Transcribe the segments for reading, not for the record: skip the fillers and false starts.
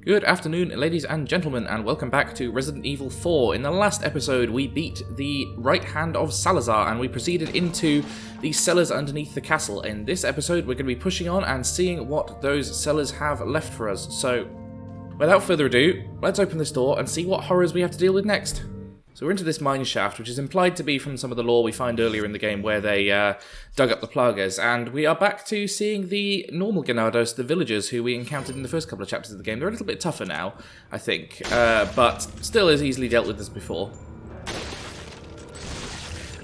Good afternoon, ladies and gentlemen, and welcome back to Resident Evil 4. In the last episode, we beat the right hand of Salazar, and we proceeded into the cellars underneath the castle. In this episode, we're going to be pushing on and seeing what those cellars have left for us. So, without further ado, let's open this door and see what horrors we have to deal with next. So we're into this mine shaft, which is implied to be from some of the lore we find earlier in the game where they dug up the plagas, and we are back to seeing the normal Ganados, the villagers who we encountered in the first couple of chapters of the game. They're a little bit tougher now, I think, but still as easily dealt with as before.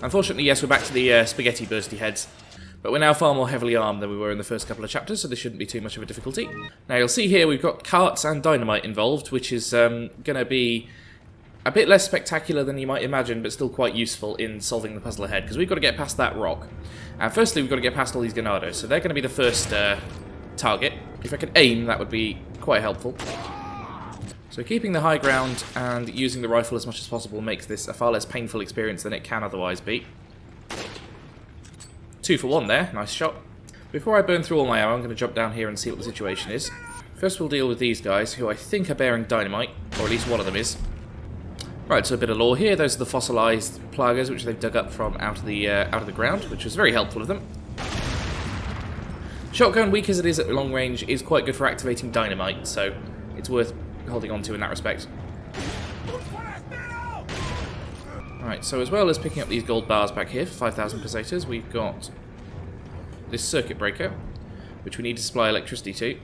Unfortunately, yes, we're back to the spaghetti bursty heads, but we're now far more heavily armed than we were in the first couple of chapters, so this shouldn't be too much of a difficulty. Now you'll see here we've got carts and dynamite involved, which is going to be a bit less spectacular than you might imagine, but still quite useful in solving the puzzle ahead, because we've got to get past that rock. And firstly, we've got to get past all these Ganados, so they're going to be the first target. If I could aim, that would be quite helpful. So keeping the high ground and using the rifle as much as possible makes this a far less painful experience than it can otherwise be. 2 for 1 there, nice shot. Before I burn through all my ammo, I'm going to jump down here and see what the situation is. First we'll deal with these guys, who I think are bearing dynamite, or at least one of them is. Right, so a bit of lore here. Those are the fossilised plagas which they've dug up from out of the ground, which was very helpful of them. Shotgun, weak as it is at long range, is quite good for activating dynamite, so it's worth holding on to in that respect. Right, so as well as picking up these gold bars back here for 5,000 pesetas, we've got this circuit breaker, which we need to supply electricity to.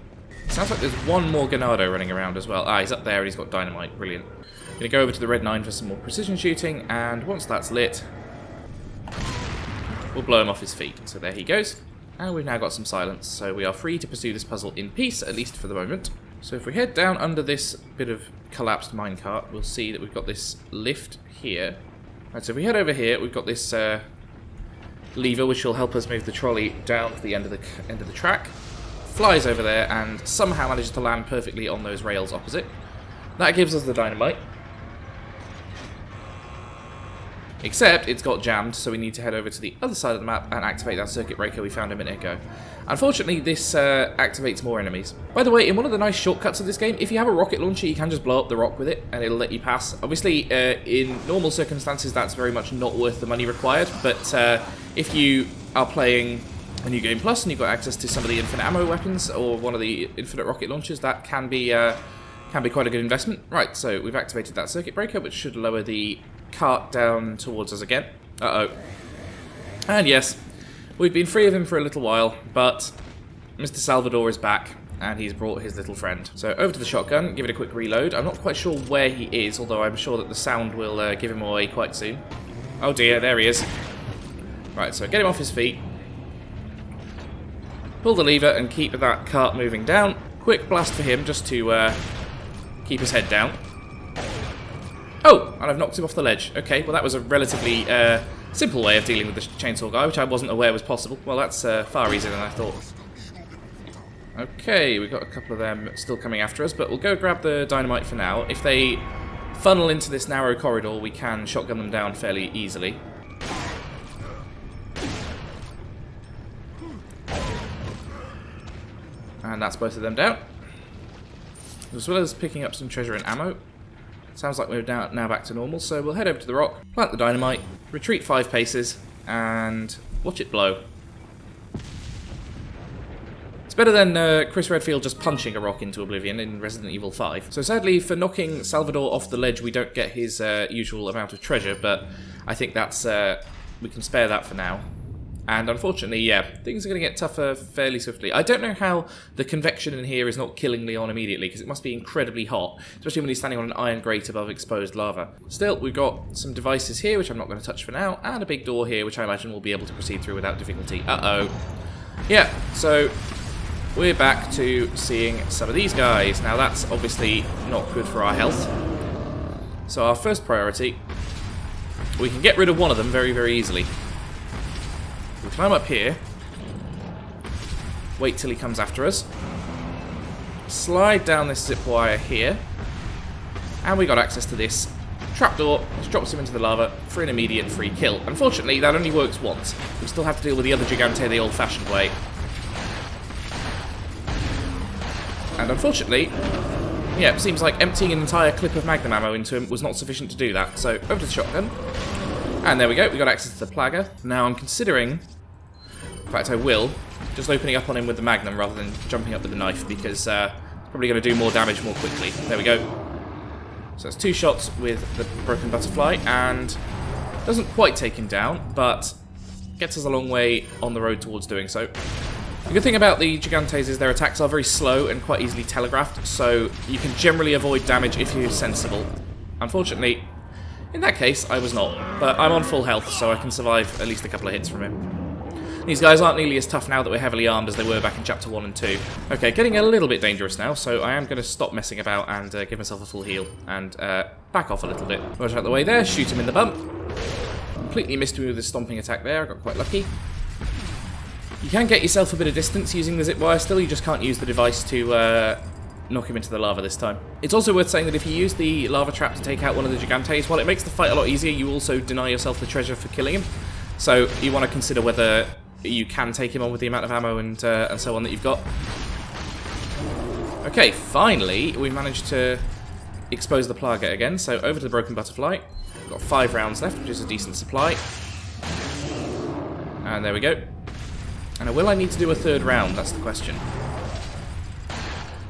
Sounds like there's one more Ganado running around as well. Ah, he's up there and he's got dynamite. Brilliant. Going to go over to the Red 9 for some more precision shooting, and once that's lit, we'll blow him off his feet. So there he goes. And we've now got some silence, so we are free to pursue this puzzle in peace, at least for the moment. So if we head down under this bit of collapsed minecart, we'll see that we've got this lift here. Right, so if we head over here, we've got this lever which will help us move the trolley down to the end of the track. Flies over there and somehow manages to land perfectly on those rails opposite. That gives us the dynamite. Except it's got jammed, so we need to head over to the other side of the map and activate that circuit breaker we found a minute ago. Unfortunately, this activates more enemies. By the way, in one of the nice shortcuts of this game, if you have a rocket launcher, you can just blow up the rock with it, and it'll let you pass. Obviously, in normal circumstances, that's very much not worth the money required, but if you are playing a New Game Plus and you've got access to some of the infinite ammo weapons or one of the infinite rocket launchers, that can be quite a good investment. Right, so we've activated that circuit breaker, which should lower the cart down towards us again. Uh-oh. And yes, we've been free of him for a little while, but Mr. Salvador is back, and he's brought his little friend. So over to the shotgun, give it a quick reload. I'm not quite sure where he is, although I'm sure that the sound will give him away quite soon. Oh dear, there he is. Right, so get him off his feet. Pull the lever and keep that cart moving down. Quick blast for him just to keep his head down. Oh, and I've knocked him off the ledge. Okay, well that was a relatively simple way of dealing with the chainsaw guy, which I wasn't aware was possible. Well, that's far easier than I thought. Okay, we've got a couple of them still coming after us, but we'll go grab the dynamite for now. If they funnel into this narrow corridor, we can shotgun them down fairly easily. And that's both of them down. As well as picking up some treasure and ammo. Sounds like we're now back to normal, so we'll head over to the rock, plant the dynamite, retreat 5 paces, and watch it blow. It's better than Chris Redfield just punching a rock into oblivion in Resident Evil 5. So sadly, for knocking Salvador off the ledge, we don't get his usual amount of treasure, but I think that's we can spare that for now. And unfortunately, yeah, things are going to get tougher fairly swiftly. I don't know how the convection in here is not killing Leon immediately, because it must be incredibly hot, especially when he's standing on an iron grate above exposed lava. Still, we've got some devices here, which I'm not going to touch for now, and a big door here, which I imagine we'll be able to proceed through without difficulty. Uh-oh. Yeah, so we're back to seeing some of these guys. Now, that's obviously not good for our health. So our first priority, we can get rid of one of them very, very easily. We'll climb up here, wait till he comes after us, slide down this zip wire here, and we got access to this trapdoor, which drops him into the lava for an immediate free kill. Unfortunately, that only works once. We still have to deal with the other Gigante the old-fashioned way. And unfortunately, Yeah, it seems like emptying an entire clip of magnum ammo into him was not sufficient to do that. So, over to the shotgun. And there we go, we got access to the Plagger. Now I'm considering, in fact I will, just opening up on him with the magnum rather than jumping up with the knife, because it's probably going to do more damage more quickly. There we go. So it's 2 shots with the broken butterfly, and doesn't quite take him down, but gets us a long way on the road towards doing so. The good thing about the Gigantes is their attacks are very slow and quite easily telegraphed, so you can generally avoid damage if you're sensible. Unfortunately, in that case, I was not, but I'm on full health, so I can survive at least a couple of hits from him. These guys aren't nearly as tough now that we're heavily armed as they were back in Chapter 1 and 2. Okay, getting a little bit dangerous now, so I am going to stop messing about and give myself a full heal, and back off a little bit. Watch out the way there, shoot him in the bump. Completely missed me with his stomping attack there, I got quite lucky. You can get yourself a bit of distance using the zip wire still, you just can't use the device to knock him into the lava this time. It's also worth saying that if you use the lava trap to take out one of the Gigantes, while it makes the fight a lot easier, you also deny yourself the treasure for killing him. So you want to consider whether you can take him on with the amount of ammo and so on that you've got. Okay, finally we managed to expose the Plaga again, so over to the broken butterfly. We've got 5 rounds left, which is a decent supply. And there we go. And will I need to do a 3rd round? That's the question.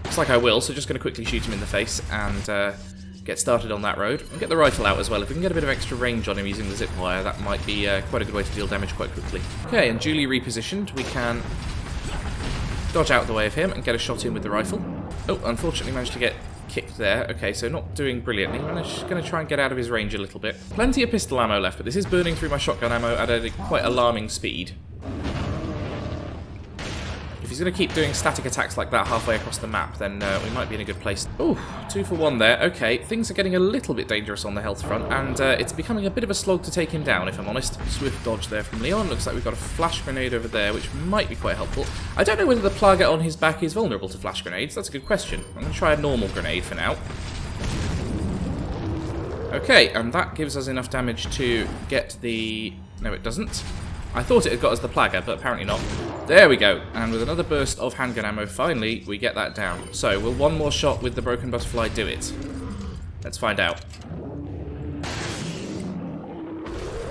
Looks like I will, so just going to quickly shoot him in the face and get started on that road. And get the rifle out as well. If we can get a bit of extra range on him using the zip wire, that might be quite a good way to deal damage quite quickly. Okay, and duly repositioned, we can dodge out the way of him and get a shot in with the rifle. Oh, unfortunately managed to get kicked there. Okay, so not doing brilliantly. I'm just going to try and get out of his range a little bit. Plenty of pistol ammo left, but this is burning through my shotgun ammo at a quite alarming speed. If he's going to keep doing static attacks like that halfway across the map, then we might be in a good place. Ooh, 2 for 1 there. Okay, things are getting a little bit dangerous on the health front, and it's becoming a bit of a slog to take him down, if I'm honest. Swift dodge there from Leon. Looks like we've got a flash grenade over there, which might be quite helpful. I don't know whether the Plaga on his back is vulnerable to flash grenades. That's a good question. I'm going to try a normal grenade for now. Okay, and that gives us enough damage to get the... No, it doesn't. I thought it had got us the Plaga, but apparently not. There we go, and with another burst of handgun ammo, finally, we get that down. So, will one more shot with the broken butterfly do it? Let's find out.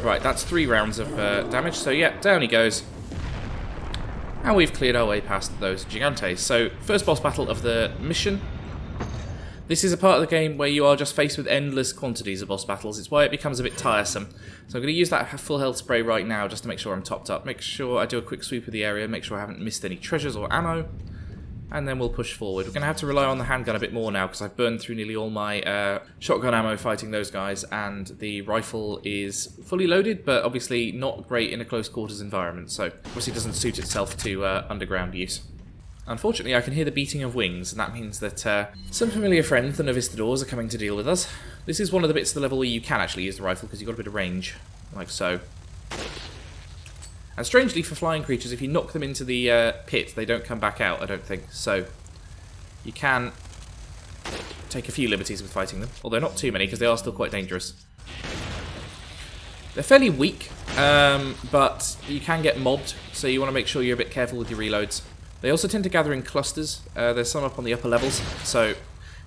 Right, that's 3 rounds of damage, so yeah, down he goes. And we've cleared our way past those Gigantes. So, first boss battle of the mission. This is a part of the game where you are just faced with endless quantities of boss battles. It's why it becomes a bit tiresome. So I'm going to use that full health spray right now just to make sure I'm topped up. Make sure I do a quick sweep of the area, make sure I haven't missed any treasures or ammo. And then we'll push forward. We're going to have to rely on the handgun a bit more now because I've burned through nearly all my shotgun ammo fighting those guys. And the rifle is fully loaded, but obviously not great in a close quarters environment. So obviously doesn't suit itself to underground use. Unfortunately, I can hear the beating of wings, and that means that some familiar friends, the Novistadors, are coming to deal with us. This is one of the bits of the level where you can actually use the rifle, because you've got a bit of range, like so. And strangely, for flying creatures, if you knock them into the pit, they don't come back out, I don't think. So, you can take a few liberties with fighting them, although not too many, because they are still quite dangerous. They're fairly weak, but you can get mobbed, so you want to make sure you're a bit careful with your reloads. They also tend to gather in clusters. There's some up on the upper levels, so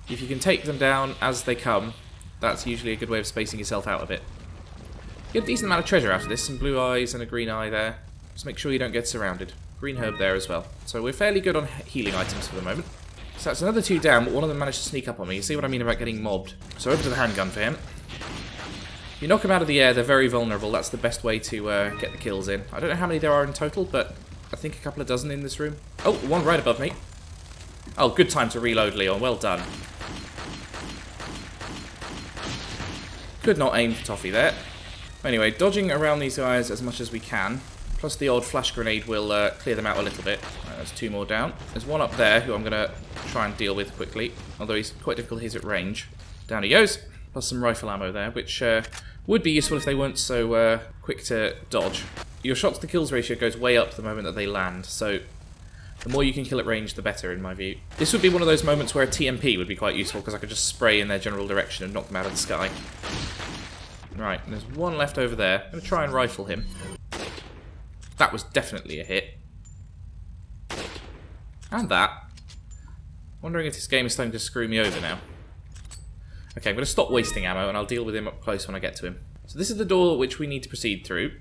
if you can take them down as they come, that's usually a good way of spacing yourself out a bit. You get a decent amount of treasure out of this, some blue eyes and a green eye there. Just make sure you don't get surrounded. Green herb there as well. So we're fairly good on healing items for the moment. So that's another 2 down, but one of them managed to sneak up on me. You see what I mean about getting mobbed. So over to the handgun for him. If you knock them out of the air, they're very vulnerable. That's the best way to get the kills in. I don't know how many there are in total, but I think a couple of dozen in this room. Oh, one right above me. Oh, good time to reload, Leon. Well done. Could not aim for Toffee there. Anyway, dodging around these guys as much as we can. Plus the odd flash grenade will clear them out a little bit. There's 2 more down. There's one up there who I'm going to try and deal with quickly. Although he's quite difficult to hit at range. Down he goes. Plus some rifle ammo there, which would be useful if they weren't so quick to dodge. Your shots to kills ratio goes way up the moment that they land, so the more you can kill at range, the better, in my view. This would be one of those moments where a TMP would be quite useful, because I could just spray in their general direction and knock them out of the sky. Right, there's one left over there. I'm going to try and rifle him. That was definitely a hit. And that. Wondering if this game is starting to screw me over now. Okay, I'm going to stop wasting ammo and I'll deal with him up close when I get to him. So this is the door which we need to proceed through.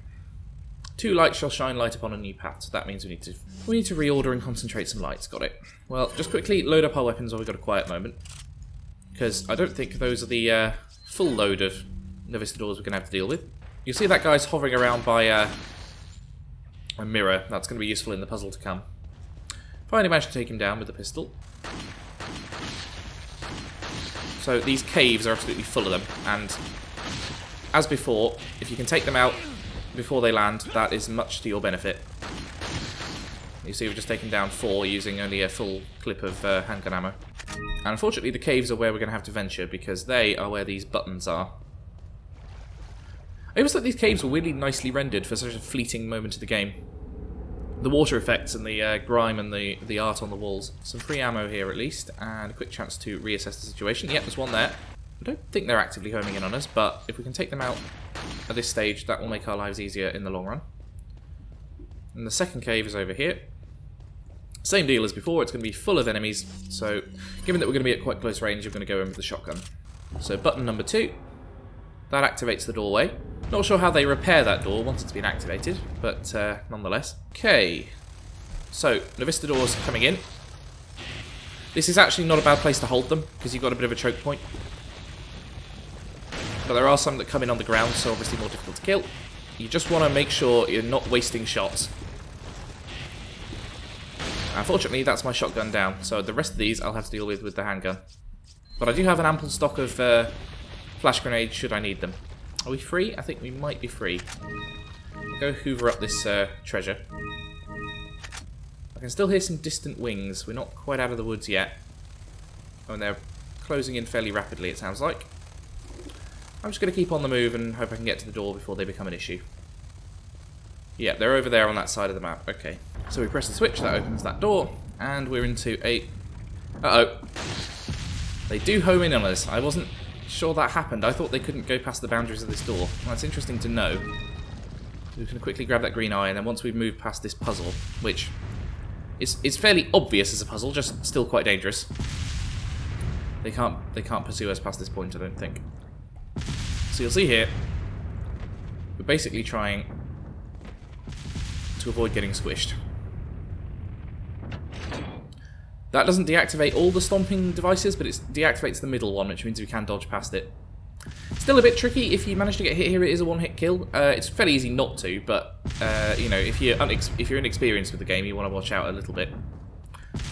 2 lights shall shine light upon a new path, so that means we need to reorder and concentrate some lights. Got it. Well, just quickly load up our weapons while we've got a quiet moment. Because I don't think those are the full load of Novistadors we're going to have to deal with. You'll see that guy's hovering around by a mirror. That's going to be useful in the puzzle to come. Finally managed to take him down with the pistol. So these caves are absolutely full of them, and as before, if you can take them out before they land, that is much to your benefit. You see we've just taken down 4 using only a full clip of handgun ammo. And unfortunately the caves are where we're going to have to venture, because they are where these buttons are. I always thought these caves were really nicely rendered for such a fleeting moment of the game. The water effects and the grime and the art on the walls. Some free ammo here at least, and a quick chance to reassess the situation. Yep, there's one there. I don't think they're actively homing in on us, but if we can take them out at this stage, that will make our lives easier in the long run. And the second cave is over here. Same deal as before, it's going to be full of enemies, so given that we're going to be at quite close range, we're going to go in with the shotgun. So button number 2, that activates the doorway. Not sure how they repair that door once it's been activated, but nonetheless. Okay, so Novistadors coming in. This is actually not a bad place to hold them, because you've got a bit of a choke point. But there are some that come in on the ground, so obviously more difficult to kill. You just want to make sure you're not wasting shots. Unfortunately, that's my shotgun down, so the rest of these I'll have to deal with the handgun. But I do have an ample stock of flash grenades should I need them. Are we free? I think we might be free. Go hoover up this treasure. I can still hear some distant wings. We're not quite out of the woods yet. Oh, and they're closing in fairly rapidly, it sounds like. I'm just going to keep on the move and hope I can get to the door before they become an issue. Yeah, they're over there on that side of the map. Okay. So we press the switch, that opens that door, and we're into a... Uh-oh. They do home in on us. I wasn't sure that happened. I thought they couldn't go past the boundaries of this door. Well, that's interesting to know. We can quickly grab that green eye, and then once we've moved past this puzzle, which is fairly obvious as a puzzle, just still quite dangerous. They can't pursue us past this point, I don't think. So you'll see here, we're basically trying to avoid getting squished. That doesn't deactivate all the stomping devices, but it deactivates the middle one, which means we can dodge past it. Still a bit tricky. If you manage to get hit here, it is a one-hit kill. It's fairly easy not to, but you know, if you're inexperienced with the game, you want to watch out a little bit.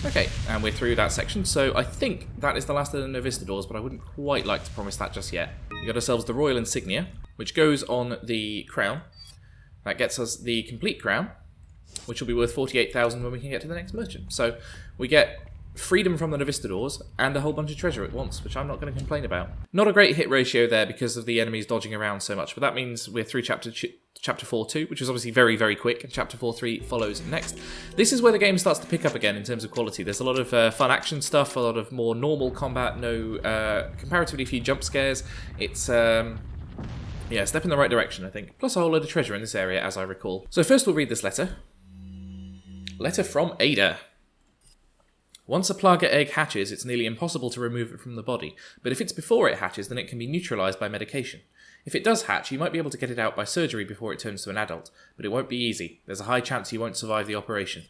Okay, and we're through that section, so I think that is the last of the Novistadors, but I wouldn't quite like to promise that just yet. We got ourselves the Royal Insignia, which goes on the crown. That gets us the complete crown, which will be worth 48,000 when we can get to the next merchant. So we get freedom from the Novistadors and a whole bunch of treasure at once, which I'm not going to complain about. Not a great hit ratio there because of the enemies dodging around so much, but that means we're through chapter 4-2, which is obviously very, very quick, and chapter 4-3 follows next. This is where the game starts to pick up again in terms of quality. There's a lot of fun action stuff, a lot of more normal combat, no comparatively few jump scares. It's yeah, a step in the right direction, I think. Plus a whole load of treasure in this area, as I recall. So first we'll read this letter. Letter from Ada. Once a Plaga egg hatches, it's nearly impossible to remove it from the body, but if it's before it hatches, then it can be neutralized by medication. If it does hatch, you might be able to get it out by surgery before it turns to an adult, but it won't be easy. There's a high chance you won't survive the operation.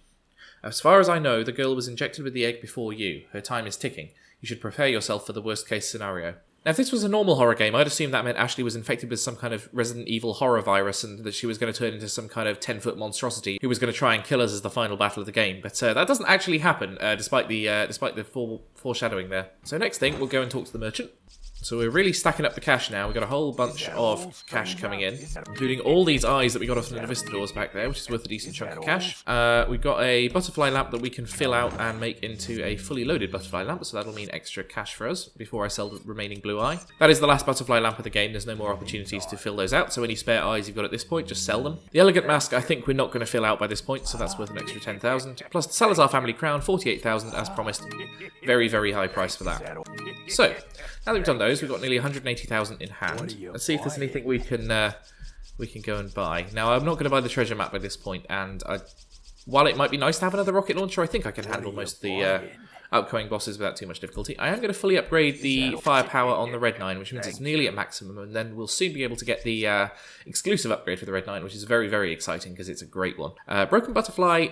As far as I know, the girl was injected with the egg before you. Her time is ticking. You should prepare yourself for the worst case scenario. Now, if this was a normal horror game, I'd assume that meant Ashley was infected with some kind of Resident Evil horror virus and that she was going to turn into some kind of 10-foot monstrosity who was going to try and kill us as the final battle of the game. But that doesn't actually happen, despite the foreshadowing there. So next thing, we'll go and talk to the merchant. So we're really stacking up the cash now. We've got a whole bunch of cash coming in, including all these eyes that we got off the Novistadors back there, which is worth a decent chunk of cash. We've got a butterfly lamp that we can fill out and make into a fully loaded butterfly lamp, so that'll mean extra cash for us before I sell the remaining blue eye. That is the last butterfly lamp of the game. There's no more opportunities to fill those out, so any spare eyes you've got at this point, just sell them. The elegant mask, I think we're not going to fill out by this point, so that's worth an extra 10,000. Plus the Salazar family crown, 48,000 as promised. Very, very high price for that. So, now that we've done those, we've got nearly 180,000 in hand. Let's see if there's anything we can go and buy. Now, I'm not going to buy the treasure map by this point, and while it might be nice to have another rocket launcher, I think I can handle most of upcoming bosses without too much difficulty. I am going to fully upgrade the firepower on the Red 9, which means it's nearly at maximum, and then we'll soon be able to get the exclusive upgrade for the Red 9, which is very, very exciting because it's a great one. Broken Butterfly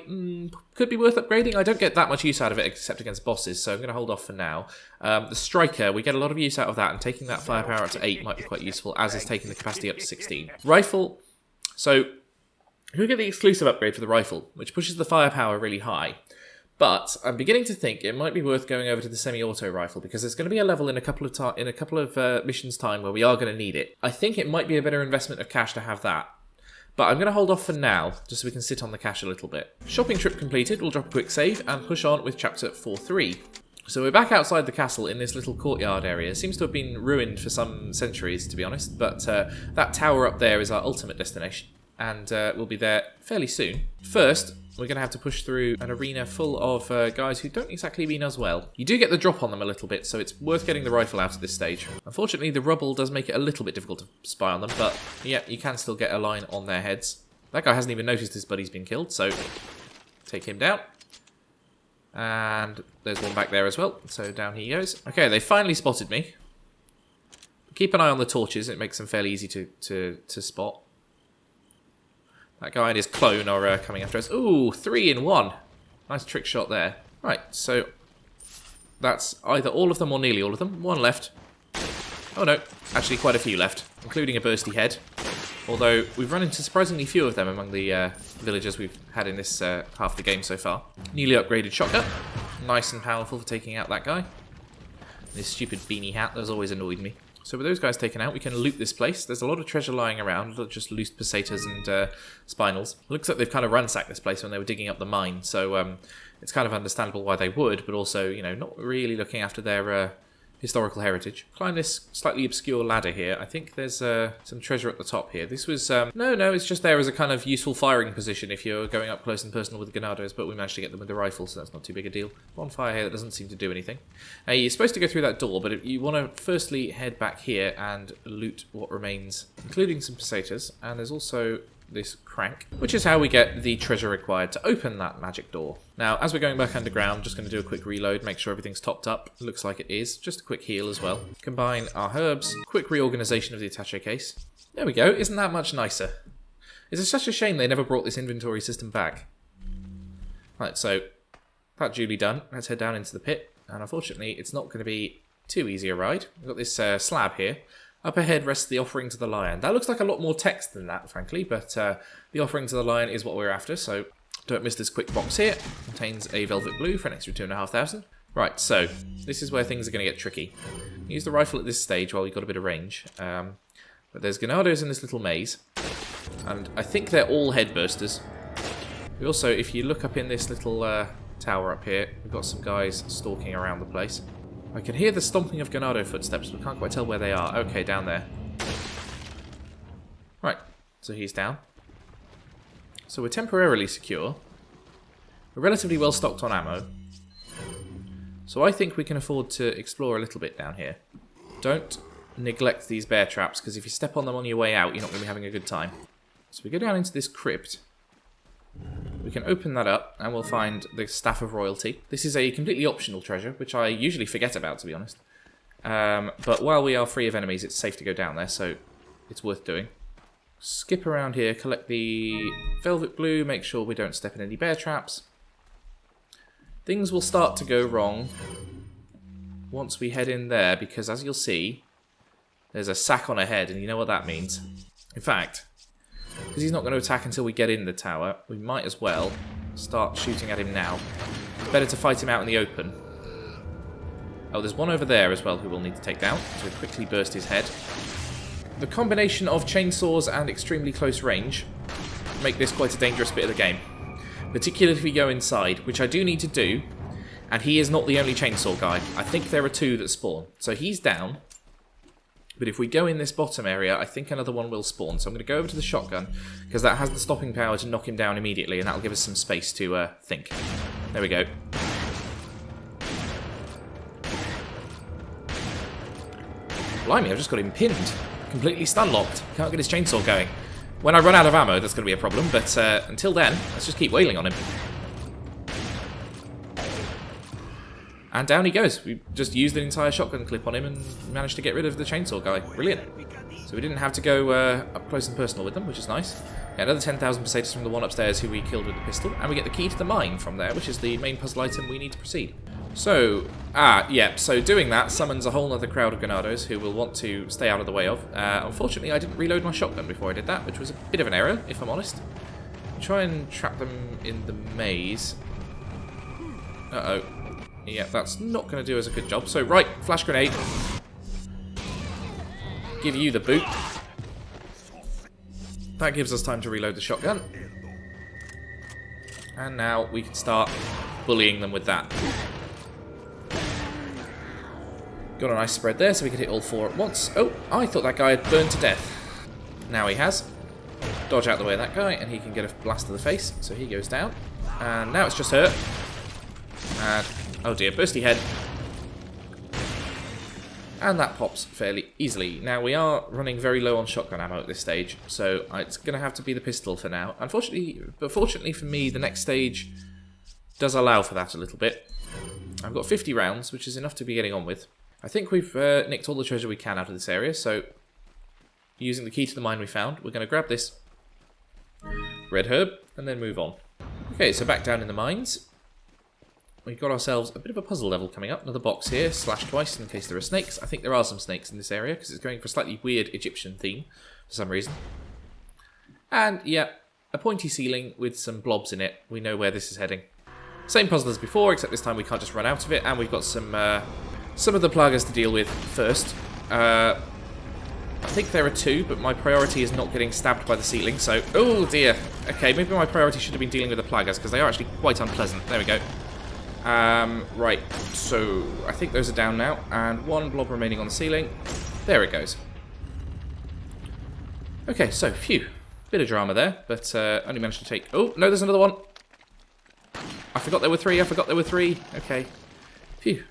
could be worth upgrading. I don't get that much use out of it except against bosses, so I'm going to hold off for now. The Striker, we get a lot of use out of that, and taking that firepower up to 8 might be quite useful, as is taking the capacity up to 16. Rifle, so we get the exclusive upgrade for the rifle, which pushes the firepower really high. But I'm beginning to think it might be worth going over to the semi-auto rifle, because there's going to be a level in a couple of missions time where we are going to need it. I think it might be a better investment of cash to have that. But I'm going to hold off for now, just so we can sit on the cash a little bit. Shopping trip completed, we'll drop a quick save and push on with chapter 4.3. So we're back outside the castle in this little courtyard area. It seems to have been ruined for some centuries, to be honest, but that tower up there is our ultimate destination, and we'll be there fairly soon. First, we're going to have to push through an arena full of guys who don't exactly mean us well. You do get the drop on them a little bit, so it's worth getting the rifle out at this stage. Unfortunately, the rubble does make it a little bit difficult to spy on them, but yeah, you can still get a line on their heads. That guy hasn't even noticed his buddy's been killed, so take him down. And there's one back there as well, so down he goes. Okay, they finally spotted me. Keep an eye on the torches, it makes them fairly easy to spot. That guy and his clone are coming after us. Ooh, 3 in 1. Nice trick shot there. Right, so that's either all of them or nearly all of them. One left. Oh no, actually quite a few left, including a bursty head. Although we've run into surprisingly few of them among the villagers we've had in this half of the game so far. Newly upgraded shotgun. Nice and powerful for taking out that guy. This stupid beanie hat that's always annoyed me. So with those guys taken out, we can loot this place. There's a lot of treasure lying around, not just loose pesetas and spinels. Looks like they've kind of ransacked this place when they were digging up the mine, so it's kind of understandable why they would, but also, you know, not really looking after their historical heritage. Climb this slightly obscure ladder here. I think there's some treasure at the top here. This was... No, it's just there as a kind of useful firing position if you're going up close and personal with the Ganados, but we managed to get them with the rifle, so that's not too big a deal. Bonfire here that doesn't seem to do anything. Now, you're supposed to go through that door, but you want to firstly head back here and loot what remains, including some pesetas, and there's also this crank, which is how we get the treasure required to open that magic door. Now, as we're going back underground, just going to do a quick reload, make sure everything's topped up. Looks like it is. Just a quick heal as well. Combine our herbs. Quick reorganization of the attaché case. There we go. Isn't that much nicer? It's such a shame they never brought this inventory system back. Right, so that duly done. Let's head down into the pit. And unfortunately, it's not going to be too easy a ride. We've got this slab here. Up ahead rests the offering to the lion. That looks like a lot more text than that, frankly, but the offering to the lion is what we're after, so don't miss this quick box here. Contains a velvet blue for an extra 2,500. Right, so this is where things are going to get tricky. Use the rifle at this stage while we've got a bit of range. But there's Ganados in this little maze, and I think they're all headbursters. We also, if you look up in this little tower up here, we've got some guys stalking around the place. I can hear the stomping of Ganado footsteps, but can't quite tell where they are. Okay, down there. Right, so he's down. So we're temporarily secure. We're relatively well stocked on ammo. So I think we can afford to explore a little bit down here. Don't neglect these bear traps, because if you step on them on your way out, you're not going to be having a good time. So we go down into this crypt. We can open that up and we'll find the Staff of Royalty. This is a completely optional treasure, which I usually forget about, to be honest. But while we are free of enemies, it's safe to go down there, so it's worth doing. Skip around here, collect the velvet blue, make sure we don't step in any bear traps. Things will start to go wrong once we head in there, because as you'll see, there's a sack on ahead, and you know what that means. In fact, because he's not going to attack until we get in the tower, we might as well start shooting at him now. It's better to fight him out in the open. Oh, there's one over there as well who we'll need to take down, so quickly burst his head. The combination of chainsaws and extremely close range make this quite a dangerous bit of the game. Particularly if we go inside, which I do need to do, and he is not the only chainsaw guy. I think there are 2 that spawn. So he's down. But if we go in this bottom area, I think another one will spawn. So I'm going to go over to the shotgun, because that has the stopping power to knock him down immediately, and that'll give us some space to think. There we go. Blimey, I've just got him pinned. Completely stun-locked. Can't get his chainsaw going. When I run out of ammo, that's going to be a problem, but until then, let's just keep wailing on him. And down he goes. We just used an entire shotgun clip on him and managed to get rid of the chainsaw guy. Brilliant. So we didn't have to go up close and personal with them, which is nice. Yeah, another 10,000 pesetas from the one upstairs who we killed with the pistol. And we get the key to the mine from there, which is the main puzzle item we need to proceed. So, so doing that summons a whole other crowd of Ganados who will want to stay out of the way of. Unfortunately, I didn't reload my shotgun before I did that, which was a bit of an error, if I'm honest. Try and trap them in the maze. Uh-oh. Yeah, that's not going to do us a good job. So, right, flash grenade. Give you the boot. That gives us time to reload the shotgun. And now we can start bullying them with that. Got a nice spread there, so we can hit all four at once. Oh, I thought that guy had burned to death. Now he has. Dodge out the way of that guy, and he can get a blast to the face, so he goes down. And now it's just her. And, oh dear, bursty head. And that pops fairly easily. Now, we are running very low on shotgun ammo at this stage, so it's going to have to be the pistol for now. Unfortunately, but fortunately for me, the next stage does allow for that a little bit. I've got 50 rounds, which is enough to be getting on with. I think we've nicked all the treasure we can out of this area, so using the key to the mine we found, we're going to grab this red herb and then move on. Okay, so back down in the mines. We've got ourselves a bit of a puzzle level coming up. Another box here, slash twice in case there are snakes. I think there are some snakes in this area because it's going for a slightly weird Egyptian theme for some reason. And yeah, a pointy ceiling with some blobs in it. We know where this is heading. Same puzzle as before, except this time we can't just run out of it, and we've got some of the plagas to deal with first. I think there are two, but my priority is not getting stabbed by the ceiling, so... Oh dear. Okay, maybe my priority should have been dealing with the plagas, because they are actually quite unpleasant. There we go. Right, so I think those are down now, and one blob remaining on the ceiling. There it goes. Okay, so, phew. Bit of drama there, but only managed to take... Oh, no, there's another one. I forgot there were three, Okay. Phew.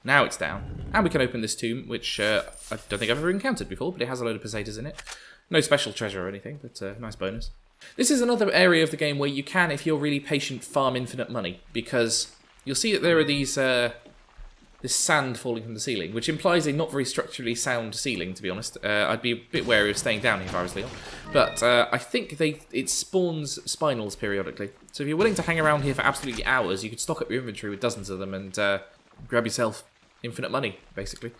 Now it's down. And we can open this tomb, which I don't think I've ever encountered before, but it has a load of pesetas in it. No special treasure or anything, but nice bonus. This is another area of the game where you can, if you're really patient, farm infinite money, because you'll see that there are these this sand falling from the ceiling, which implies a not very structurally sound ceiling, to be honest. I'd be a bit wary of staying down if I was Leon. But I think it spawns spinels periodically. So if you're willing to hang around here for absolutely hours, you could stock up your inventory with dozens of them and grab yourself infinite money, basically.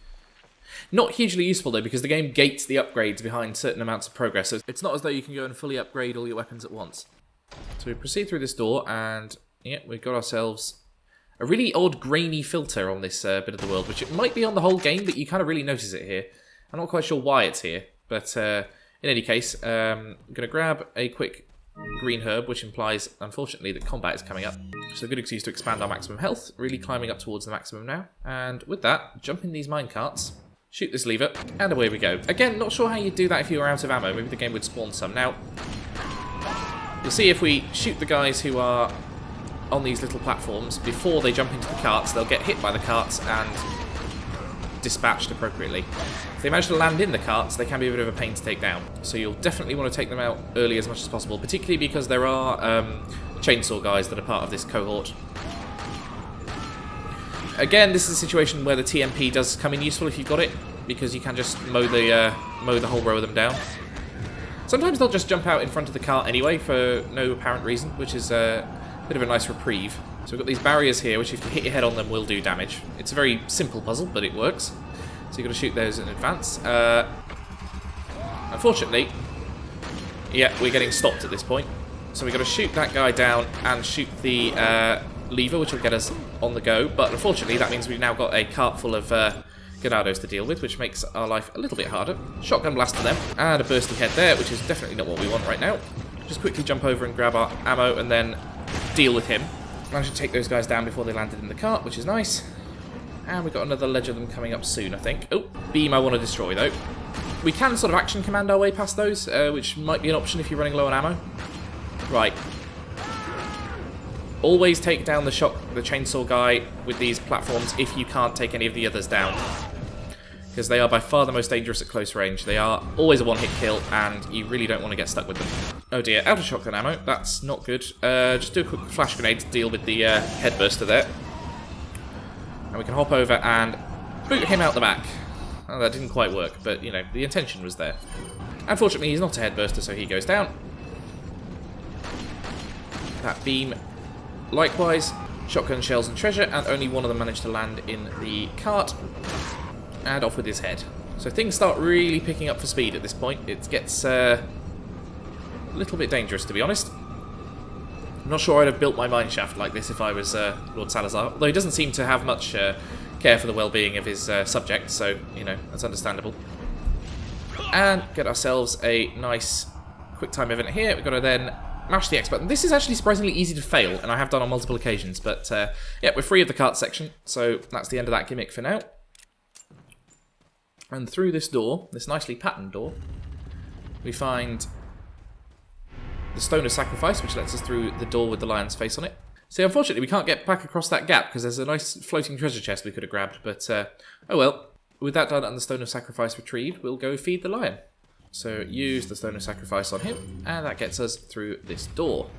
Not hugely useful, though, because the game gates the upgrades behind certain amounts of progress. So it's not as though you can go and fully upgrade all your weapons at once. So we proceed through this door, and yeah, we've got ourselves a really odd grainy filter on this bit of the world, which it might be on the whole game, but you kind of really notice it here. I'm not quite sure why it's here, but in any case, I'm going to grab a quick green herb, which implies, unfortunately, that combat is coming up. So a good excuse to expand our maximum health, really climbing up towards the maximum now. And with that, jump in these minecarts, shoot this lever, and away we go. Again, not sure how you'd do that if you were out of ammo. Maybe the game would spawn some. Now, you'll see if we shoot the guys who are on these little platforms before they jump into the carts, they'll get hit by the carts and dispatched appropriately. If they manage to land in the carts, they can be a bit of a pain to take down. So you'll definitely want to take them out early as much as possible, particularly because there are chainsaw guys that are part of this cohort. Again, this is a situation where the TMP does come in useful if you've got it, because you can just mow the whole row of them down. Sometimes they'll just jump out in front of the cart anyway for no apparent reason, which is a bit of a nice reprieve. So we've got these barriers here, which if you hit your head on them will do damage. It's a very simple puzzle, but it works. So you've got to shoot those in advance. Unfortunately, yeah, we're getting stopped at this point. So we've got to shoot that guy down and shoot the lever, which will get us on the go. But unfortunately, that means we've now got a cart full of Ganados to deal with, which makes our life a little bit harder. Shotgun blast to them, and a bursty head there, which is definitely not what we want right now. Just quickly jump over and grab our ammo and then deal with him. Managed to take those guys down before they landed in the cart, which is nice. And we've got another ledge of them coming up soon, I think. Oh, beam I want to destroy, though. We can sort of action command our way past those, which might be an option if you're running low on ammo. Right. Always take down the chainsaw guy with these platforms if you can't take any of the others down. Because they are by far the most dangerous at close range. They are always a one-hit kill, and you really don't want to get stuck with them. Oh dear, out of shotgun ammo. That's not good. Just do a quick flash grenade to deal with the headburster there. And we can hop over and boot him out the back. Oh, that didn't quite work, but, you know, the intention was there. Unfortunately, he's not a headburster, so he goes down. That beam, likewise. Shotgun shells and treasure, and only one of them managed to land in the cart. And off with his head. So things start really picking up for speed at this point. It gets a little bit dangerous, to be honest. I'm not sure I'd have built my mineshaft like this if I was Lord Salazar, although he doesn't seem to have much care for the well-being of his subjects, so, you know, that's understandable. And get ourselves a nice quick time event here. We've got to then mash the X button. This is actually surprisingly easy to fail, and I have done on multiple occasions, but yeah, we're free of the cart section, so that's the end of that gimmick for now. And through this door, this nicely patterned door, we find the Stone of Sacrifice, which lets us through the door with the lion's face on it. See, unfortunately, we can't get back across that gap because there's a nice floating treasure chest we could have grabbed, but oh well. With that done and the Stone of Sacrifice retrieved, we'll go feed the lion. So use the Stone of Sacrifice on him, and that gets us through this door.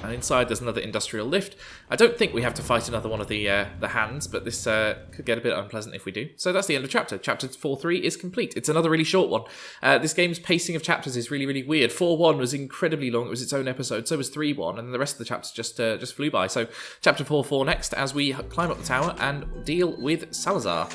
And inside there's another industrial lift. I don't think we have to fight another one of the hands, but this could get a bit unpleasant if we do. So that's the end of chapter. Chapter 4.3 is complete. It's another really short one. This game's pacing of chapters is really, really weird. 4.1 was incredibly long. It was its own episode. So was 3.1, and the rest of the chapters just flew by. So chapter 4.4 next, as we climb up the tower and deal with Salazar.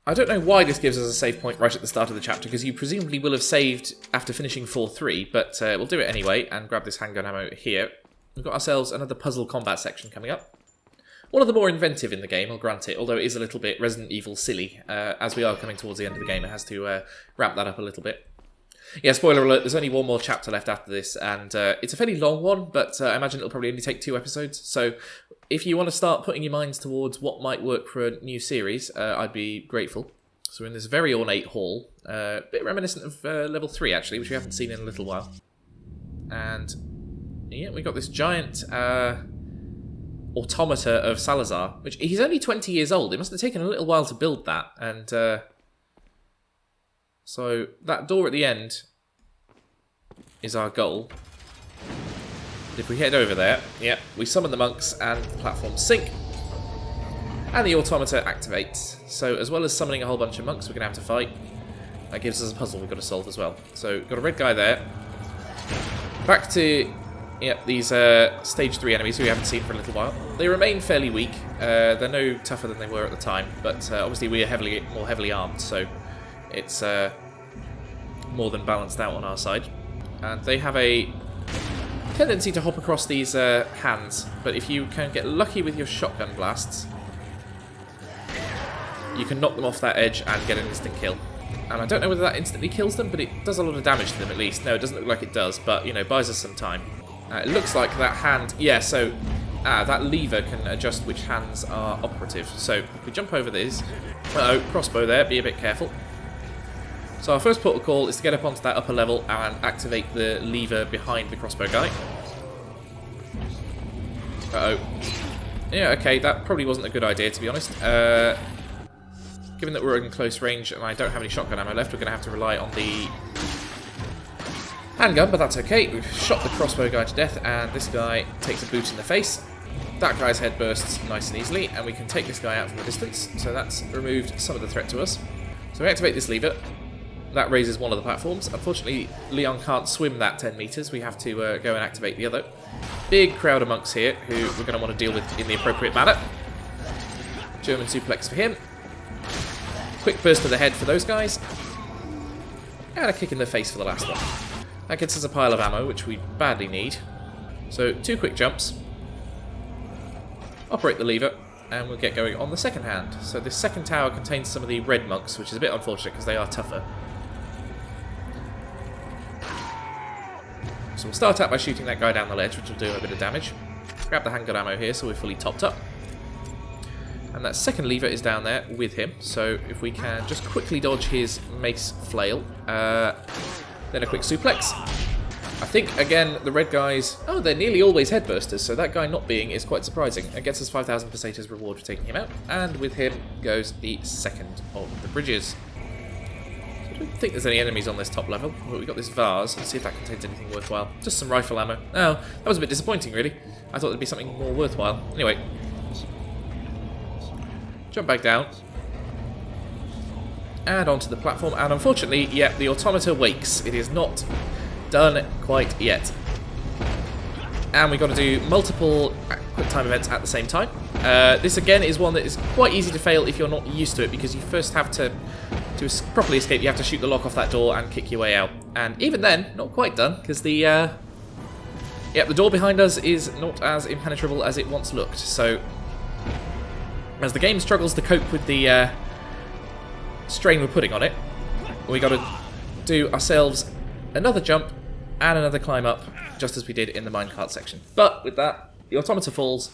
I don't know why this gives us a save point right at the start of the chapter, because you presumably will have saved after finishing 4.3, but we'll do it anyway and grab this handgun ammo here. We've got ourselves another puzzle combat section coming up. One of the more inventive in the game, I'll grant it, although it is a little bit Resident Evil silly. As we are coming towards the end of the game, it has to ramp that up a little bit. Yeah, spoiler alert, there's only one more chapter left after this, and it's a fairly long one, but I imagine it'll probably only take 2 episodes. So if you want to start putting your minds towards what might work for a new series, I'd be grateful. So we're in this very ornate hall, a bit reminiscent of level 3 actually, which we haven't seen in a little while. And yeah, we got this giant Automata of Salazar, which he's only 20 years old. It must have taken a little while to build that, and so that door at the end is our goal. If we head over there, yeah, we summon the monks and the platforms sink, and the Automata activates. So as well as summoning a whole bunch of monks we're going to have to fight, that gives us a puzzle we've got to solve as well. So got a red guy there. Back to these stage 3 enemies who we haven't seen for a little while. They remain fairly weak. They're no tougher than they were at the time, but obviously we are more heavily armed, so it's more than balanced out on our side. And they have a tendency to hop across these hands, but if you can get lucky with your shotgun blasts, you can knock them off that edge and get an instant kill. And I don't know whether that instantly kills them, but it does a lot of damage to them at least. No, it doesn't look like it does, but, you know, buys us some time. It looks like that hand... Yeah, so that lever can adjust which hands are operative. So if we jump over this... Uh-oh, crossbow there, be a bit careful. So our first protocol is to get up onto that upper level and activate the lever behind the crossbow guy. Uh-oh. Yeah, okay, that probably wasn't a good idea, to be honest. Given that we're in close range and I don't have any shotgun ammo left, we're going to have to rely on the handgun, but that's okay. We've shot the crossbow guy to death, and this guy takes a boot in the face. That guy's head bursts nice and easily, and we can take this guy out from a distance, so that's removed some of the threat to us. So we activate this lever. That raises one of the platforms. Unfortunately, Leon can't swim that 10 meters. We have to go and activate the other. Big crowd of monks here, who we're going to want to deal with in the appropriate manner. German suplex for him. Quick burst to the head for those guys. And a kick in the face for the last one. That gets us a pile of ammo, which we badly need. So 2 quick jumps. Operate the lever, and we'll get going on the second hand. So this second tower contains some of the red monks, which is a bit unfortunate because they are tougher. So we'll start out by shooting that guy down the ledge, which will do a bit of damage. Grab the handgun ammo here so we're fully topped up. And that second lever is down there with him, so if we can just quickly dodge his mace flail, then a quick suplex. I think, again, the red guys... Oh, they're nearly always headbursters, so that guy not being is quite surprising. It gets us 5,000 pesetas reward for taking him out, and with him goes the second of the bridges. I don't think there's any enemies on this top level, but we've got this vase. Let's see if that contains anything worthwhile. Just some rifle ammo. Oh, that was a bit disappointing, really. I thought there'd be something more worthwhile. Anyway... Jump back down. And onto the platform. And unfortunately, yeah, the automata wakes. It is not done quite yet. And we've got to do multiple quick time events at the same time. This again is one that is quite easy to fail if you're not used to it, because you first have to properly escape, you have to shoot the lock off that door and kick your way out. And even then, not quite done, because the door behind us is not as impenetrable as it once looked. So, as the game struggles to cope with the strain we're putting on it, we got to do ourselves another jump and another climb up, just as we did in the minecart section. But with that, the automata falls,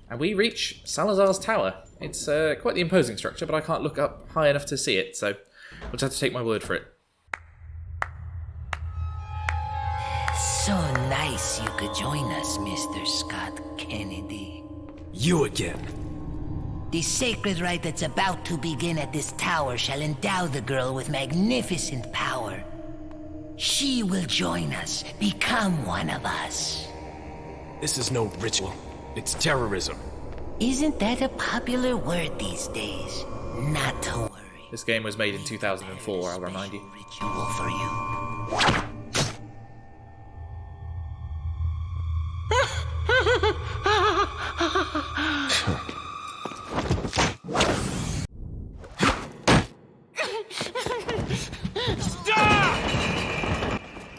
and we reach Salazar's tower. It's quite the imposing structure, but I can't look up high enough to see it, so we'll just have to take my word for it. So nice you could join us, Mr. Scott Kennedy. You again. The sacred rite that's about to begin at this tower shall endow the girl with magnificent power. She will join us, become one of us. This is no ritual. It's terrorism. Isn't that a popular word these days? Not to worry. This game was made in 2004, I'll remind you. Ritual for you.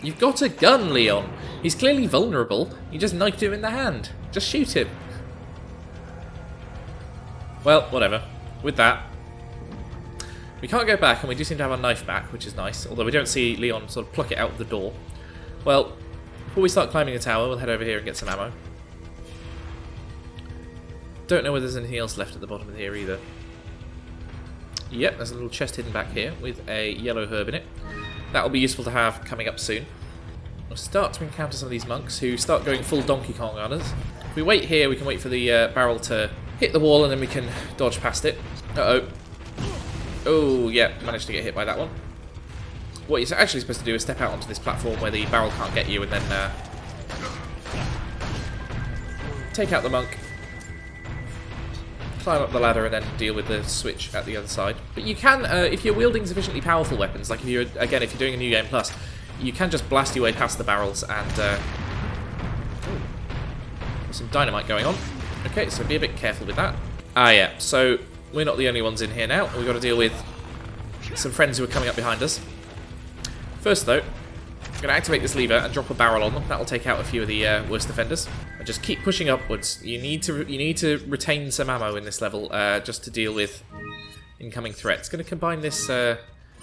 You've got a gun, Leon. He's clearly vulnerable. You just knifed him in the hand. Just shoot him. Well, whatever. With that, we can't go back, and we do seem to have our knife back, which is nice. Although we don't see Leon sort of pluck it out the door. Well, before we start climbing the tower, we'll head over here and get some ammo. Don't know whether there's anything else left at the bottom of here either. Yep, there's a little chest hidden back here with a yellow herb in it. That will be useful to have coming up soon. We'll start to encounter some of these monks who start going full Donkey Kong on us. If we wait here, we can wait for the barrel to hit the wall, and then we can dodge past it. Uh-oh. Oh, yeah, managed to get hit by that one. What you're actually supposed to do is step out onto this platform where the barrel can't get you, and then take out the monk, climb up the ladder, and then deal with the switch at the other side. But you can, if you're wielding sufficiently powerful weapons, like if you're doing a New Game Plus, you can just blast your way past the barrels, and there's some dynamite going on. Okay, so be a bit careful with that. Ah, yeah, so we're not the only ones in here now. We've got to deal with some friends who are coming up behind us. First, though, I'm going to activate this lever and drop a barrel on them. That will take out a few of the worst offenders. And just keep pushing upwards. You need to retain some ammo in this level just to deal with incoming threats. Going to combine this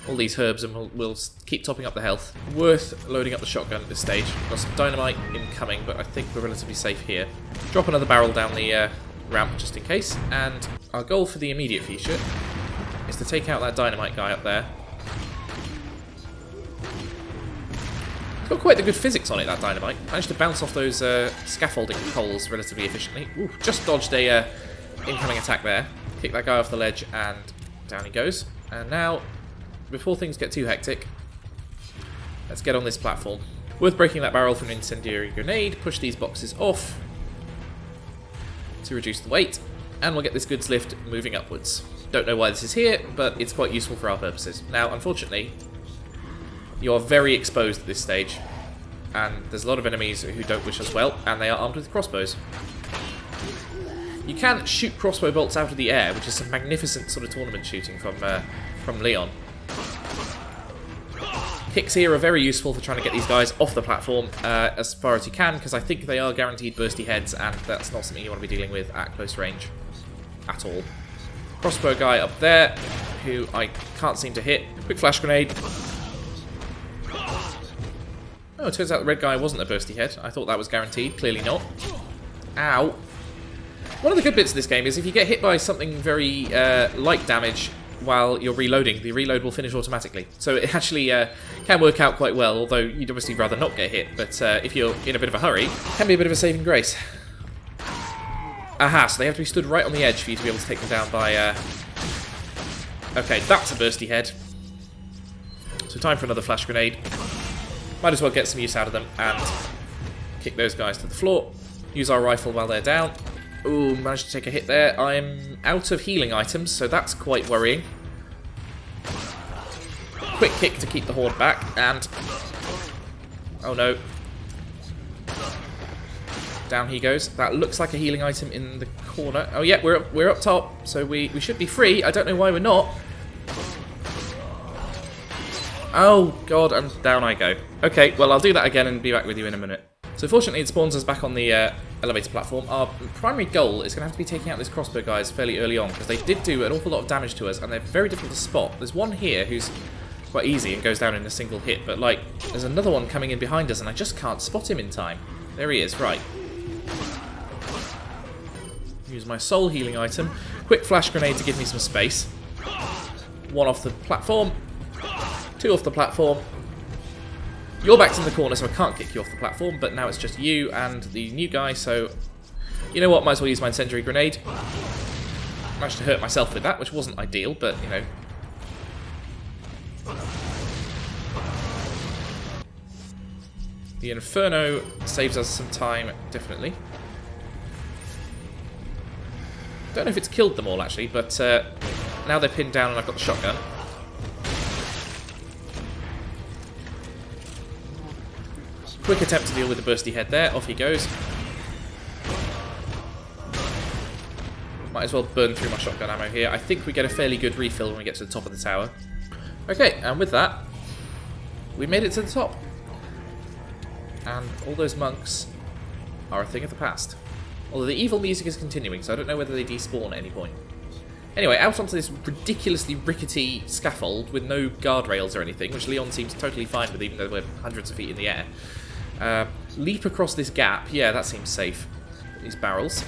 all these herbs, and we'll keep topping up the health. Worth loading up the shotgun at this stage. Got some dynamite incoming, but I think we're relatively safe here. Drop another barrel down the ramp just in case. And our goal for the immediate future is to take out that dynamite guy up there. It's got quite the good physics on it, that dynamite. Managed to bounce off those scaffolding poles relatively efficiently. Ooh, just dodged a incoming attack there. Kick that guy off the ledge, and down he goes. And now, before things get too hectic, let's get on this platform. Worth breaking that barrel from an incendiary grenade. Push these boxes off to reduce the weight, and we'll get this goods lift moving upwards. Don't know why this is here, but it's quite useful for our purposes. Now, unfortunately, you are very exposed at this stage, and there's a lot of enemies who don't wish us well, and they are armed with crossbows. You can shoot crossbow bolts out of the air, which is some magnificent sort of tournament shooting from Leon. Kicks here are very useful for trying to get these guys off the platform as far as you can, because I think they are guaranteed bursty heads, and that's not something you want to be dealing with at close range at all. Crossbow guy up there, who I can't seem to hit. Quick flash grenade. Oh, it turns out the red guy wasn't a bursty head. I thought that was guaranteed. Clearly not. Ow. One of the good bits of this game is if you get hit by something very light damage while you're reloading, the reload will finish automatically. So it actually can work out quite well, although you'd obviously rather not get hit. But if you're in a bit of a hurry, it can be a bit of a saving grace. Aha, so they have to be stood right on the edge for you to be able to take them down by... Okay, that's a bursty head. So time for another flash grenade. Might as well get some use out of them and kick those guys to the floor. Use our rifle while they're down. Ooh, managed to take a hit there. I'm out of healing items, so that's quite worrying. Quick kick to keep the horde back, and... oh no. Down he goes. That looks like a healing item in the corner. Oh yeah, we're up top, so we should be free. I don't know why we're not. Oh god, and down I go. Okay, well I'll do that again and be back with you in a minute. So fortunately it spawns us back on the elevator platform. Our primary goal is going to have to be taking out these crossbow guys fairly early on, because they did do an awful lot of damage to us, and they're very difficult to spot. There's one here who's quite easy and goes down in a single hit, but like, there's another one coming in behind us, and I just can't spot him in time. There he is, right. Use my soul healing item. Quick flash grenade to give me some space. One off the platform. Two off the platform. You're back in the corner, so I can't kick you off the platform, but now it's just you and the new guy, so... you know what, might as well use my incendiary grenade. Managed to hurt myself with that, which wasn't ideal, but, you know... the Inferno saves us some time, definitely. Don't know if it's killed them all, actually, but now they're pinned down and I've got the shotgun. Quick attempt to deal with the bursty head there. Off he goes. Might as well burn through my shotgun ammo here. I think we get a fairly good refill when we get to the top of the tower. Okay, and with that, we made it to the top. And all those monks are a thing of the past. Although the evil music is continuing, so I don't know whether they despawn at any point. Anyway, out onto this ridiculously rickety scaffold with no guardrails or anything, which Leon seems totally fine with, even though we're hundreds of feet in the air. Leap across this gap. Yeah, that seems safe. These barrels,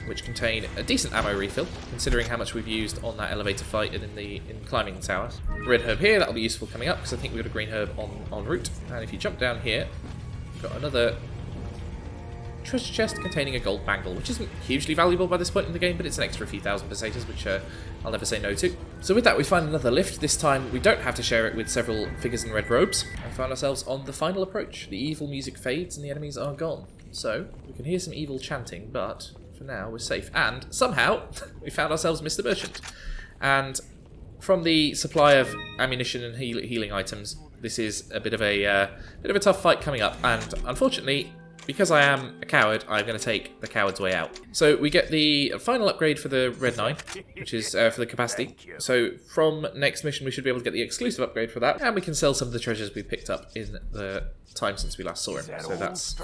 which contain a decent ammo refill, considering how much we've used on that elevator fight and in climbing the tower. Red herb here, that'll be useful coming up, because I think we've got a green herb en route. And if you jump down here, we've got another treasure chest containing a gold bangle, which isn't hugely valuable by this point in the game, but it's an extra few thousand pesetas, which I'll never say no to. So with that, we find another lift. This time we don't have to share it with several figures in red robes, and find ourselves on the final approach. The evil music fades and the enemies are gone. So we can hear some evil chanting, but for now we're safe. And somehow we found ourselves Mr. Merchant. And from the supply of ammunition and healing items, this is a bit of a tough fight coming up. And unfortunately, because I am a coward, I'm going to take the coward's way out. So we get the final upgrade for the Red 9, which is for the capacity. So from next mission, we should be able to get the exclusive upgrade for that, and we can sell some of the treasures we picked up in the time since we last saw him. So that's 2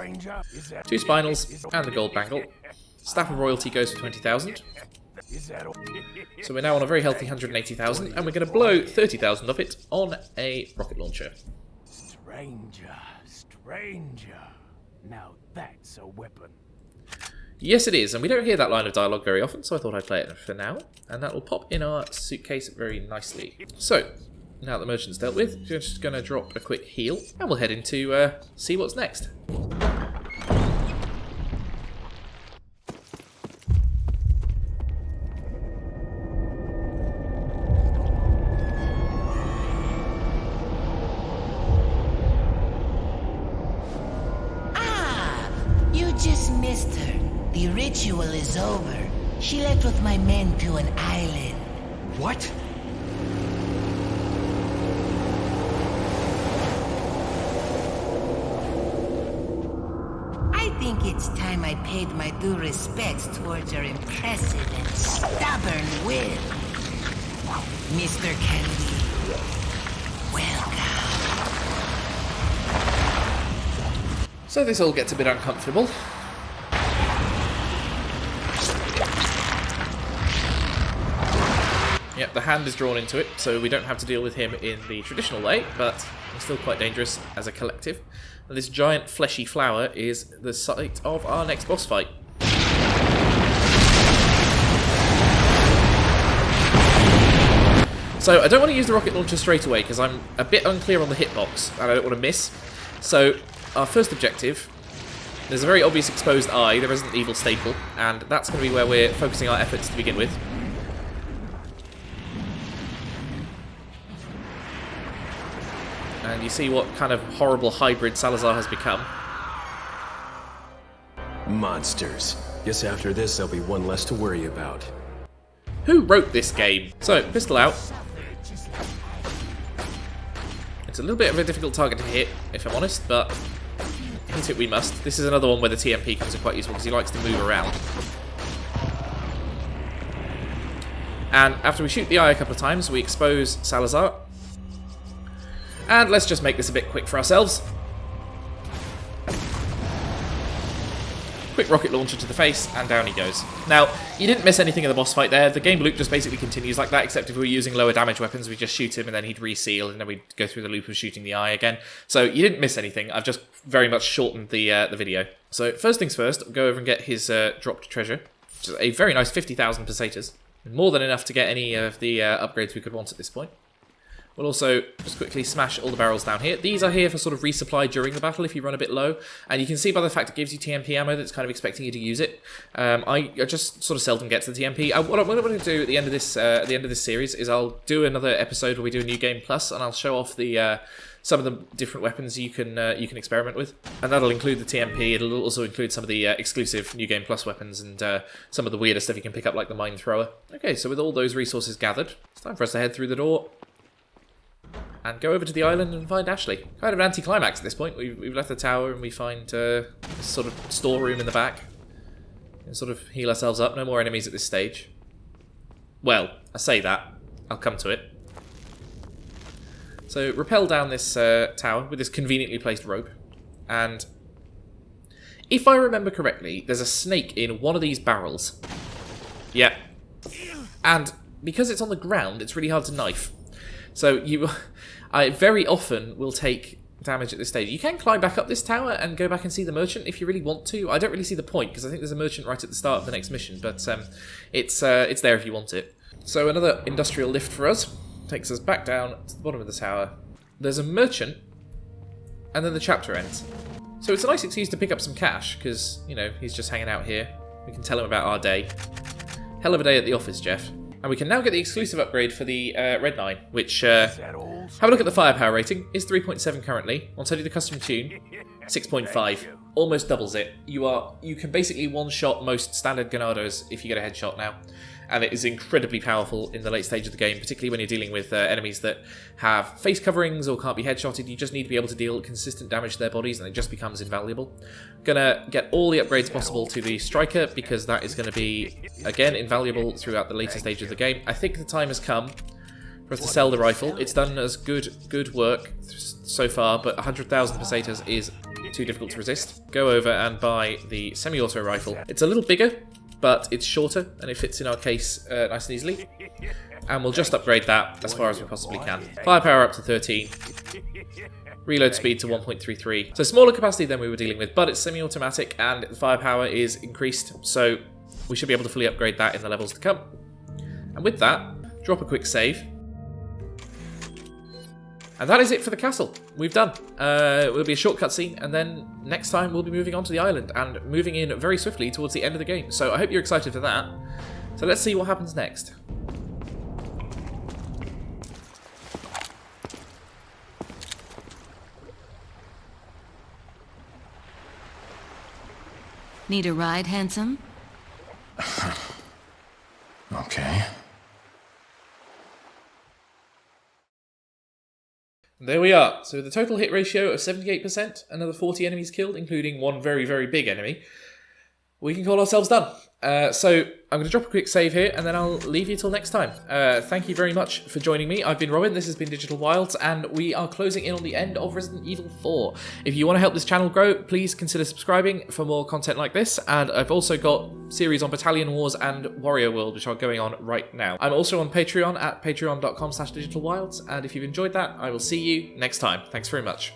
spinels and the gold bangle. Staff of Royalty goes for 20,000. So we're now on a very healthy 180,000, and we're going to blow 30,000 of it on a rocket launcher. Stranger, stranger. Now that's a weapon. Yes, it is, and we don't hear that line of dialogue very often, so I thought I'd play it for now, and that will pop in our suitcase very nicely. So, now that the merchant's dealt with, we're just going to drop a quick heal, and we'll head into see what's next. Just missed her. The ritual is over. She left with my men to an island. What? I think it's time I paid my due respects towards her impressive and stubborn will. Mr. Kennedy, welcome. So this all gets a bit uncomfortable. Yep, the hand is drawn into it, so we don't have to deal with him in the traditional way, but he's still quite dangerous as a collective. And this giant fleshy flower is the site of our next boss fight. So I don't want to use the rocket launcher straight away, because I'm a bit unclear on the hitbox, and I don't want to miss. So our first objective, there's a very obvious exposed eye, the Resident Evil staple, and that's going to be where we're focusing our efforts to begin with. And you see what kind of horrible hybrid Salazar has become. Monsters. Guess after this, there'll be one less to worry about. Who wrote this game? So, pistol out. It's a little bit of a difficult target to hit, if I'm honest, but hit it we must. This is another one where the TMP comes in quite useful because he likes to move around. And after we shoot the eye a couple of times, we expose Salazar. And let's just make this a bit quick for ourselves. Quick rocket launcher to the face, and down he goes. Now, you didn't miss anything in the boss fight there. The game loop just basically continues like that, except if we were using lower damage weapons, we just shoot him and then he'd reseal, and then we'd go through the loop of shooting the eye again. So you didn't miss anything. I've just very much shortened the video. So first things first, we'll go over and get his dropped treasure, which is a very nice 50,000 pesetas. More than enough to get any of the upgrades we could want at this point. We'll also just quickly smash all the barrels down here. These are here for sort of resupply during the battle if you run a bit low. And you can see by the fact it gives you TMP ammo that it's kind of expecting you to use it. I just sort of seldom get to the TMP. What I'm going to do at the end of this series is I'll do another episode where we do a New Game Plus, and I'll show off the some of the different weapons you can experiment with, and that'll include the TMP. It'll also include some of the exclusive New Game Plus weapons and some of the weirder stuff you can pick up, like the mine thrower. Okay, so with all those resources gathered, it's time for us to head through the door and go over to the island and find Ashley. Kind of an anticlimax at this point. We've left the tower and we find this sort of storeroom in the back and sort of heal ourselves up. No more enemies at this stage. Well, I say that. I'll come to it. So rappel down this tower with this conveniently placed rope, and if I remember correctly, there's a snake in one of these barrels. Yeah. And because it's on the ground, it's really hard to knife. So I very often will take damage at this stage. You can climb back up this tower and go back and see the merchant if you really want to. I don't really see the point because I think there's a merchant right at the start of the next mission, but it's there if you want it. So another industrial lift for us. Takes us back down to the bottom of the tower. There's a merchant, and then the chapter ends. So it's a nice excuse to pick up some cash, because, you know, he's just hanging out here. We can tell him about our day. Hell of a day at the office, Jeff. And we can now get the exclusive upgrade for the Red 9, which, have a look at the firepower rating. It's 3.7 currently. I'll tell you the custom tune, 6.5. Almost doubles it. You can basically one-shot most standard Ganados if you get a headshot now. And it is incredibly powerful in the late stage of the game, particularly when you're dealing with enemies that have face coverings or can't be headshotted. You just need to be able to deal consistent damage to their bodies, and it just becomes invaluable. Gonna get all the upgrades possible to the Striker, because that is going to be, again, invaluable throughout the later stage of the game. I think the time has come for us to sell the rifle. It's done as good work so far, but 100,000 pesetas is too difficult to resist. Go over and buy the semi-auto rifle. It's a little bigger, but it's shorter, and it fits in our case nice and easily. And we'll just upgrade that as far as we possibly can. Firepower up to 13. Reload speed to 1.33. So smaller capacity than we were dealing with, but it's semi-automatic, and the firepower is increased, so we should be able to fully upgrade that in the levels to come. And with that, drop a quick save. And that is it for the castle. We've done. It will be a short cutscene, and then next time we'll be moving on to the island and moving in very swiftly towards the end of the game. So I hope you're excited for that. So let's see what happens next. Need a ride, handsome? Okay. There we are. So with a total hit ratio of 78%, another 40 enemies killed, including one very, very big enemy, we can call ourselves done. So I'm going to drop a quick save here, and then I'll leave you till next time. Thank you very much for joining me. I've been Robin, this has been Digital Wilds, and we are closing in on the end of Resident Evil 4. If you want to help this channel grow, please consider subscribing for more content like this, and I've also got series on Battalion Wars and Warrior World, which are going on right now. I'm also on Patreon at patreon.com/digitalwilds, and if you've enjoyed that, I will see you next time. Thanks very much.